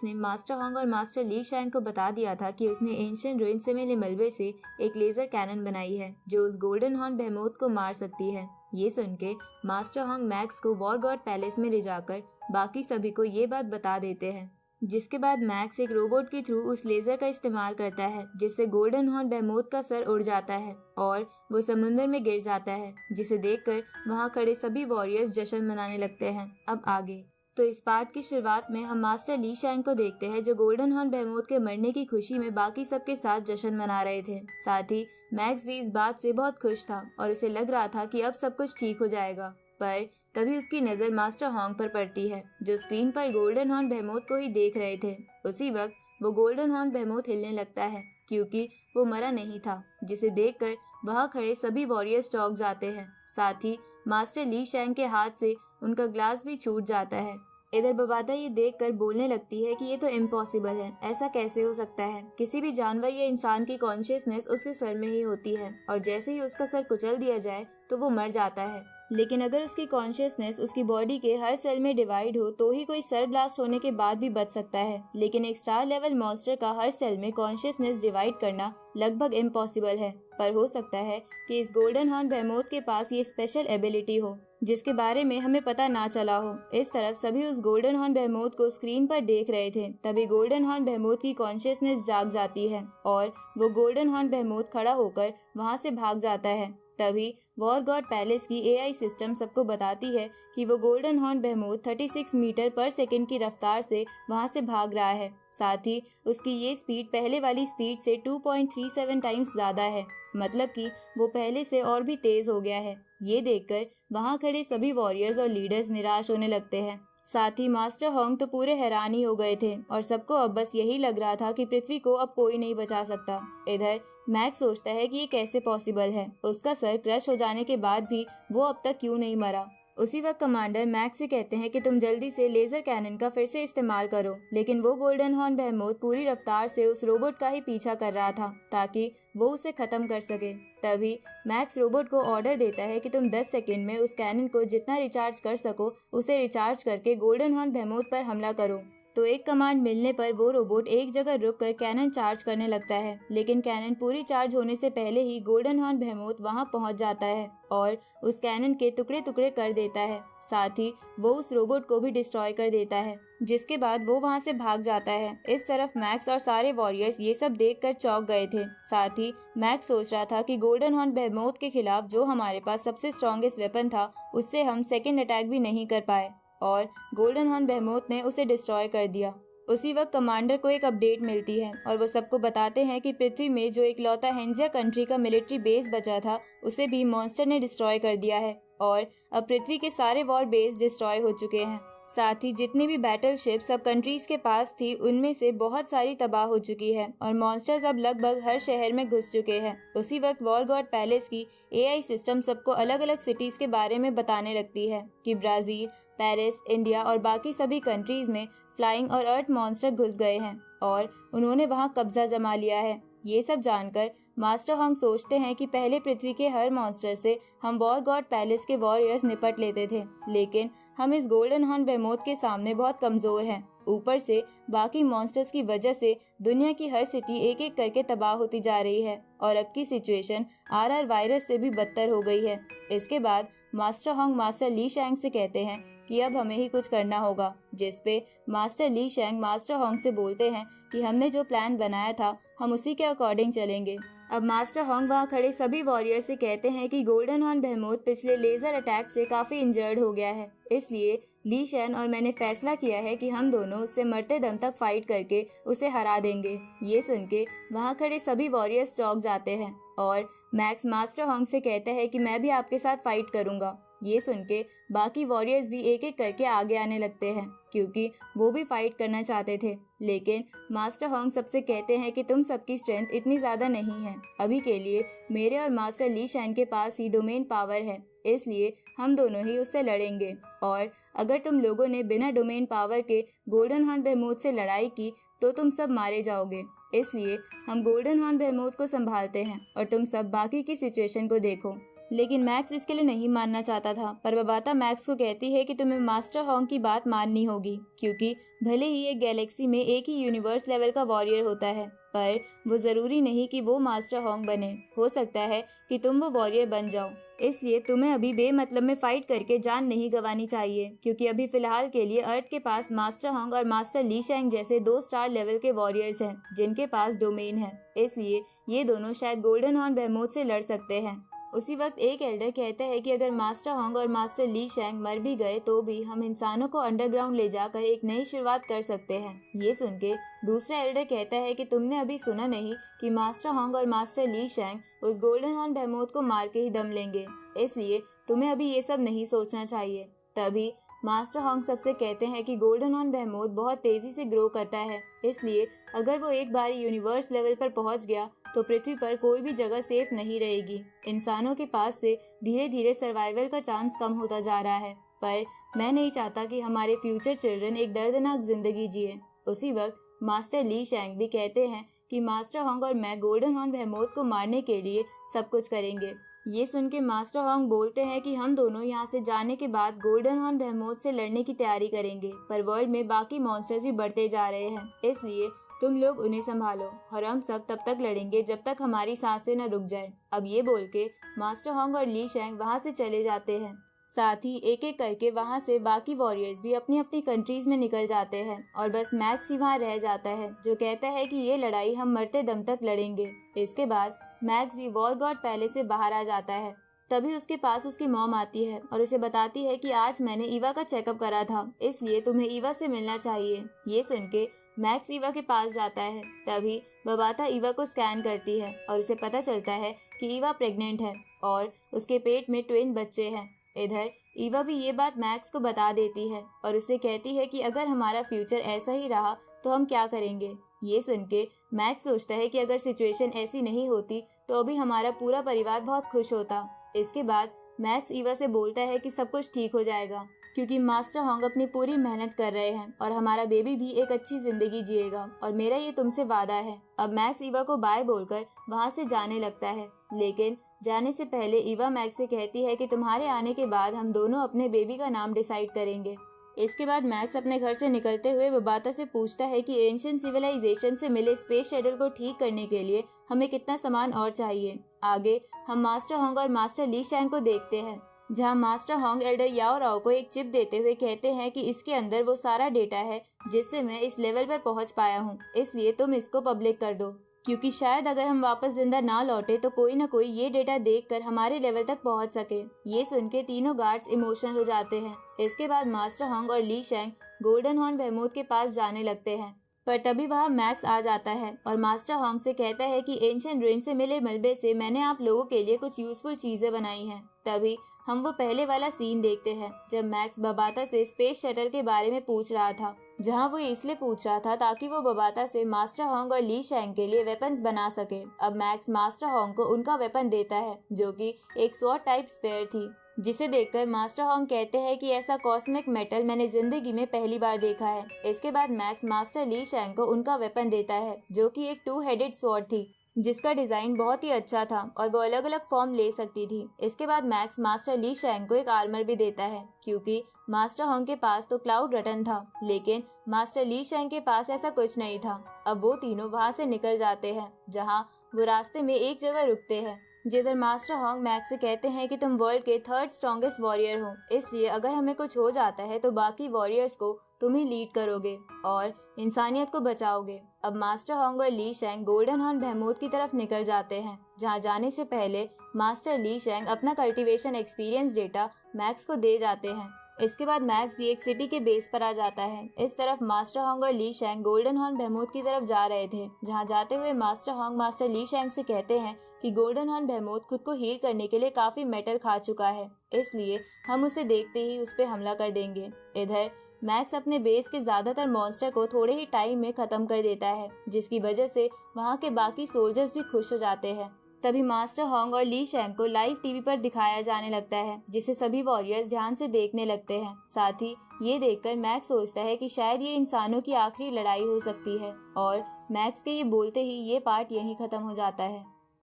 ने master Hong और master ली शैंग को बता दिया था कि उसने एंशिएंट रुइन से मिले मलबे से एक लेजर कैनन बनाई है जो उस गोल्डन हॉर्न बेहेमोथ को मार सकती है। ये सुन के मास्टर होंग मैक्स को वॉर गॉड पैलेस में ले जाकर बाकी सभी को ये बात बता देते हैं, जिसके बाद मैक्स एक रोबोट के थ्रू उस लेजर का इस्तेमाल करता है जिससे गोल्डन हॉर्न बेहेमोथ का सर उड़ जाता है और वो समुद्र में गिर जाता है, जिसे देखकर वहाँ खड़े सभी वॉरियर्स जश्न मनाने लगते हैं। अब आगे तो इस पार्ट की शुरुआत में हम मास्टर ली शैंग को देखते हैं जो गोल्डन हॉर्न बेहेमोथ के मरने की खुशी में बाकी सबके साथ जश्न मना रहे थे। साथ ही मैक्स भी इस बात से बहुत खुश था और उसे लग रहा था कि अब सब कुछ ठीक हो जाएगा, पर तभी उसकी नजर मास्टर होंग पर पड़ती है जो स्क्रीन पर गोल्डन हॉर्न बेहेमोथ को ही देख रहे थे। उसी वक्त वो गोल्डन हॉर्न बेहेमोथ हिलने लगता है क्योंकि वो मरा नहीं था, जिसे देखकर वहाँ खड़े सभी वॉरियर्स चौंक जाते हैं। साथ ही मास्टर ली शैंग के हाथ से उनका ग्लास भी छूट जाता है। इधर बबाता ये देखकर बोलने लगती है कि ये तो इम्पॉसिबल है, ऐसा कैसे हो सकता है। किसी भी जानवर या इंसान की कॉन्शियसनेस उसके सर में ही होती है और जैसे ही उसका सर कुचल दिया जाए तो वो मर जाता है, लेकिन अगर उसकी कॉन्शियसनेस उसकी बॉडी के हर सेल में डिवाइड हो तो ही कोई सर ब्लास्ट होने के बाद भी बच सकता है। लेकिन एक स्टार लेवल मॉन्स्टर का हर सेल में कॉन्शियसनेस डिवाइड करना लगभग इम्पॉसिबल है, पर हो सकता है कि इस गोल्डन हॉर्न बेहेमोथ के पास ये स्पेशल एबिलिटी हो जिसके बारे में हमें पता ना चला हो। इस तरफ सभी उस गोल्डन हॉर्न बेहेमोथ को स्क्रीन पर देख रहे थे, तभी गोल्डन हॉर्न बेहेमोथ की कॉन्शियसनेस जाग जाती है और वो गोल्डन हॉर्न बेहेमोथ खड़ा होकर वहाँ से भाग जाता है। तभी वॉर गॉड पैलेस की एआई सिस्टम सबको बताती है कि वो गोल्डन हॉर्न बेहेमोथ 36 मीटर पर सेकंड की रफ्तार से वहाँ से भाग रहा है। साथ ही उसकी ये स्पीड पहले वाली स्पीड से 2.37 टाइम्स ज्यादा है, मतलब कि वो पहले से और भी तेज हो गया है। ये देखकर वहाँ खड़े सभी वॉरियर्स और लीडर्स निराश होने लगते हैं। साथ ही मास्टर होंग तो पूरे हैरान ही हो गए थे और सबको अब बस यही लग रहा था कि पृथ्वी को अब कोई नहीं बचा सकता। इधर मैक्स सोचता है कि ये कैसे पॉसिबल है, उसका सर क्रश हो जाने के बाद भी वो अब तक क्यों नहीं मरा। उसी वक्त कमांडर मैक्स से कहते हैं कि तुम जल्दी से लेजर कैनन का फिर से इस्तेमाल करो, लेकिन वो गोल्डन हॉर्न बेहेमोथ पूरी रफ्तार से उस रोबोट का ही पीछा कर रहा था ताकि वो उसे खत्म कर सके। तभी मैक्स रोबोट को ऑर्डर देता है कि तुम 10 सेकंड में उस कैनन को जितना रिचार्ज कर सको उसे रिचार्ज करके गोल्डन हॉर्न बेहेमोथ पर हमला करो। तो एक कमांड मिलने पर वो रोबोट एक जगह रुककर कैनन चार्ज करने लगता है, लेकिन कैनन पूरी चार्ज होने से पहले ही गोल्डन हॉर्न बेहेमोथ वहां पहुंच जाता है और उस कैनन के टुकड़े टुकड़े कर देता है। साथ ही वो उस रोबोट को भी डिस्ट्रॉय कर देता है, जिसके बाद वो वहां से भाग जाता है। इस तरफ मैक्स और सारे वॉरियर्स ये सब देखकर चौंक गए थे। साथ ही मैक्स सोच रहा था कि गोल्डन हॉर्न बेहेमोथ के खिलाफ जो हमारे पास सबसे स्ट्रॉन्गेस्ट वेपन था उससे हम सेकेंड अटैक भी नहीं कर पाए और गोल्डन हॉर्न बेहेमोथ ने उसे डिस्ट्रॉय कर दिया। उसी वक्त कमांडर को एक अपडेट मिलती है और वो सबको बताते हैं कि पृथ्वी में जो इकलौता हेंजिया कंट्री का मिलिट्री बेस बचा था उसे भी मॉन्स्टर ने डिस्ट्रॉय कर दिया है और अब पृथ्वी के सारे वॉर बेस डिस्ट्रॉय हो चुके हैं। साथ ही जितनी भी बैटल शिप सब कंट्रीज के पास थी उनमें से बहुत सारी तबाह हो चुकी है और मॉन्स्टर्स अब लगभग हर शहर में घुस चुके हैं। उसी वक्त वॉर गॉड पैलेस की एआई सिस्टम सबको अलग अलग सिटीज के बारे में बताने लगती है कि ब्राजील, पेरिस, इंडिया और बाकी सभी कंट्रीज में फ्लाइंग और अर्थ मॉन्स्टर घुस गए हैं और उन्होंने वहां कब्जा जमा लिया है। ये सब जानकर मास्टर होंग सोचते हैं कि पहले पृथ्वी के हर मॉन्स्टर से हम वॉर गॉड पैलेस के वॉरियर्स निपट लेते थे, लेकिन हम इस गोल्डन हॉर्न बेहेमोथ के सामने बहुत कमजोर हैं। ऊपर से बाकी मॉन्स्टर्स की वजह से दुनिया की हर सिटी एक एक करके तबाह होती जा रही है और अब की सिचुएशन आरआर वायरस से भी बदतर हो गई है। इसके बाद मास्टर होंग मास्टर ली शैंग से कहते हैं कि अब हमें ही कुछ करना होगा, जिसपे मास्टर ली शैंग मास्टर होंग से बोलते हैं कि हमने जो प्लान बनाया था हम उसी के अकॉर्डिंग चलेंगे। अब मास्टर होंग वहाँ खड़े सभी वॉरियर से कहते हैं कि गोल्डन हॉर्न बेहेमोथ पिछले लेजर अटैक से काफी इंजर्ड हो गया है, इसलिए ली शैन और मैंने फैसला किया है कि हम दोनों उससे मरते दम तक फाइट करके उसे हरा देंगे। ये सुन के वहाँ खड़े सभी वॉरियर्स चौंक जाते हैं और मैक्स मास्टर होंग से कहता है कि मैं भी आपके साथ फाइट करूंगा। ये सुन के बाकी वॉरियर्स भी एक एक करके आगे आने लगते हैं क्योंकि वो भी फाइट करना चाहते थे, लेकिन मास्टर होंग सबसे कहते हैं कि तुम सबकी स्ट्रेंथ इतनी ज्यादा नहीं है। अभी के लिए मेरे और मास्टर ली शैन के पास ही डोमेन पावर है, इसलिए हम दोनों ही उससे लड़ेंगे और अगर तुम लोगों ने बिना डोमेन पावर के गोल्डन हॉर्न बेहेमोथ से लड़ाई की तो तुम सब मारे जाओगे। इसलिए हम गोल्डन हॉर्न बेहेमोथ को संभालते हैं और तुम सब बाकी की सिचुएशन को देखो। लेकिन मैक्स इसके लिए नहीं मानना चाहता था। पर बबाता मैक्स को कहती है कि तुम्हें मास्टर होंग की बात माननी होगी, क्योंकि भले ही एक गैलेक्सी में एक ही यूनिवर्स लेवल का वॉरियर होता है, पर वो जरूरी नहीं कि वो मास्टर होंग बने। हो सकता है कि तुम वो वॉरियर बन जाओ। इसलिए तुम्हें अभी बेमतलब में फाइट करके जान नहीं गंवानी चाहिए, क्योंकि अभी फिलहाल के लिए अर्थ के पास मास्टर होंग और मास्टर ली शैंग जैसे 2 स्टार लेवल के वॉरियर्स हैं, जिनके पास डोमेन है। इसलिए ये दोनों शायद गोल्डन हॉर्न बेहेमोथ से लड़ सकते हैं। उसी वक्त एक एल्डर कहता है कि अगर मास्टर होंग और मास्टर ली शैंग मर भी गए तो भी हम इंसानों को अंडरग्राउंड ले जाकर एक नई शुरुआत कर सकते हैं। ये सुन के दूसरा एल्डर कहता है कि तुमने अभी सुना नहीं कि मास्टर होंग और मास्टर ली शैंग उस गोल्डन हॉर्न बेहेमोथ को मार के ही दम लेंगे, इसलिए तुम्हें अभी ये सब नहीं सोचना चाहिए। तभी मास्टर होंग सबसे कहते हैं कि गोल्डन हॉर्न बेहेमोथ बहुत तेजी से ग्रो करता है, इसलिए अगर वो एक बार यूनिवर्स लेवल पर पहुंच गया तो पृथ्वी पर कोई भी जगह सेफ नहीं रहेगी। इंसानों के पास से धीरे धीरे सर्वाइवल का चांस कम होता जा रहा है, पर मैं नहीं चाहता कि हमारे फ्यूचर चिल्ड्रन एक दर्दनाक जिंदगी जिए। उसी वक्त मास्टर ली शैंग भी कहते हैं कि मास्टर होंग और मैं गोल्डन हॉर्न बेहेमोथ को मारने के लिए सब कुछ करेंगे। ये सुन के मास्टर होंग बोलते हैं कि हम दोनों यहाँ से जाने के बाद गोल्डन हॉर्न बेहेमोथ से लड़ने की तैयारी करेंगे, पर वर्ल्ड में बाकी मॉन्स्टर्स भी बढ़ते जा रहे हैं, इसलिए तुम लोग उन्हें संभालो और हम सब तब तक लड़ेंगे जब तक हमारी सांसें न रुक जाए। अब ये बोल के मास्टर होंग और ली शैंग वहाँ से चले जाते हैं। साथ ही एक एक करके वहाँ से बाकी वॉरियर्स भी अपनी अपनी कंट्रीज में निकल जाते हैं और बस मैक्स ही वहाँ रह जाता है, जो कहता है कि ये लड़ाई हम मरते दम तक लड़ेंगे। इसके बाद मैक्स भी वॉर गॉड पैलेस से बाहर आ जाता है। तभी उसके पास उसकी मॉम आती है और उसे बताती है कि आज मैंने ईवा का चेकअप करा था, इसलिए तुम्हें ईवा से मिलना चाहिए। ये सुन के मैक्स ईवा के पास जाता है। तभी बबाता ईवा को स्कैन करती है और उसे पता चलता है कि ईवा प्रेग्नेंट है और उसके पेट में ट्विन बच्चे हैं। इधर ईवा भी ये बात मैक्स को बता देती है और उसे कहती है कि अगर हमारा फ्यूचर ऐसा ही रहा तो हम क्या करेंगे। ये सुन के मैक्स सोचता है कि अगर सिचुएशन ऐसी नहीं होती तो अभी हमारा पूरा परिवार बहुत खुश होता। इसके बाद मैक्स ईवा से बोलता है कि सब कुछ ठीक हो जाएगा, क्योंकि मास्टर होंग अपनी पूरी मेहनत कर रहे हैं और हमारा बेबी भी एक अच्छी जिंदगी जिएगा और मेरा ये तुमसे वादा है। अब मैक्स ईवा को बाय बोलकर वहाँ से जाने लगता है, लेकिन जाने से पहले ईवा मैक्स से कहती है कि तुम्हारे आने के बाद हम दोनों अपने बेबी का नाम डिसाइड करेंगे। इसके बाद मैक्स अपने घर से निकलते हुए बबाता से पूछता है कि एंशिएंट सिविलाइजेशन से मिले स्पेस शटल को ठीक करने के लिए हमें कितना सामान और चाहिए। आगे हम मास्टर होंग और मास्टर ली शैंग को देखते हैं, जहां मास्टर होंग एल्डर याओ राओ को एक चिप देते हुए कहते हैं कि इसके अंदर वो सारा डेटा है जिससे मैं इस लेवल पर पहुंच पाया हूं, इसलिए तुम इसको पब्लिक कर दो, क्योंकि शायद अगर हम वापस जिंदा ना लौटे तो कोई ना कोई ये डेटा देखकर हमारे लेवल तक पहुंच सके। ये सुन के तीनों गार्ड्स इमोशनल हो जाते हैं। इसके बाद मास्टर होंग और ली शैंग गोल्डन हॉर्न बेहेमोथ के पास जाने लगते हैं, पर तभी वहाँ मैक्स आ जाता है और मास्टर होंग से कहता है कि एंशिएंट रुइन से मिले मलबे से मैंने आप लोगों के लिए कुछ यूजफुल चीजें बनाई हैं। तभी हम वो पहले वाला सीन देखते हैं जब मैक्स बबाता से स्पेस शटल के बारे में पूछ रहा था, जहां वो इसलिए पूछ रहा था ताकि वो बबाता से मास्टर होंग और ली शैंग के लिए वेपन्स बना सके। अब मैक्स मास्टर होंग को उनका वेपन देता है, जो कि एक स्वॉर्ड टाइप स्पेयर थी, जिसे देखकर मास्टर होंग कहते हैं कि ऐसा कॉस्मिक मेटल मैंने जिंदगी में पहली बार देखा है। इसके बाद मैक्स मास्टर ली शैंग को उनका वेपन देता है, जो कि एक 2 हेडेड स्वॉर्ड थी, जिसका डिजाइन बहुत ही अच्छा था और वो अलग अलग फॉर्म ले सकती थी। इसके बाद मैक्स मास्टर ली शैंग को एक आर्मर भी देता है, क्योंकि मास्टर होंग के पास तो क्लाउड रटन था, लेकिन मास्टर ली शैंग के पास ऐसा कुछ नहीं था। अब वो तीनों वहाँ से निकल जाते हैं, जहाँ वो रास्ते में एक जगह रुकते हैं, जिधर मास्टर होंग मैक्स से कहते हैं कि तुम वर्ल्ड के 3rd स्ट्रॉन्गेस्ट वॉरियर हो, इसलिए अगर हमें कुछ हो जाता है तो बाकी वॉरियर्स को तुम ही लीड करोगे और इंसानियत को बचाओगे। अब मास्टर होंग और ली शैंग गोल्डन हॉर्न बेहेमोथ की तरफ निकल जाते हैं, जहां जाने से पहले मास्टर ली शैंग अपना कल्टीवेशन एक्सपीरियंस डेटा मैक्स को दे जाते हैं। इसके बाद मैक्स भी एक सिटी के बेस पर आ जाता है। इस तरफ मास्टर होंग और ली शैंग गोल्डन हॉर्न बेहेमोथ की तरफ जा रहे थे, जहां जाते हुए मास्टर होंग मास्टर ली शैंग से कहते हैं कि गोल्डन हॉर्न बेहेमोथ खुद को हील करने के लिए काफी मेटल खा चुका है, इसलिए हम उसे देखते ही उस पर हमला कर देंगे। इधर मैक्स अपने बेस के ज्यादातर मॉन्स्टर को थोड़े ही टाइम में खत्म कर देता है, जिसकी वजह से वहाँ के बाकी सोल्जर्स भी खुश हो जाते हैं। तभी मास्टर होंग और ली शैंग को लाइव टीवी पर दिखाया जाने लगता है, जिसे सभी वॉरियर्स ध्यान से देखने लगते हैं। साथ ही ये देखकर मैक्स सोचता है कि शायद ये इंसानों की आखिरी लड़ाई हो सकती है और मैक्स के ये बोलते ही ये पार्ट यहीं खत्म हो जाता है।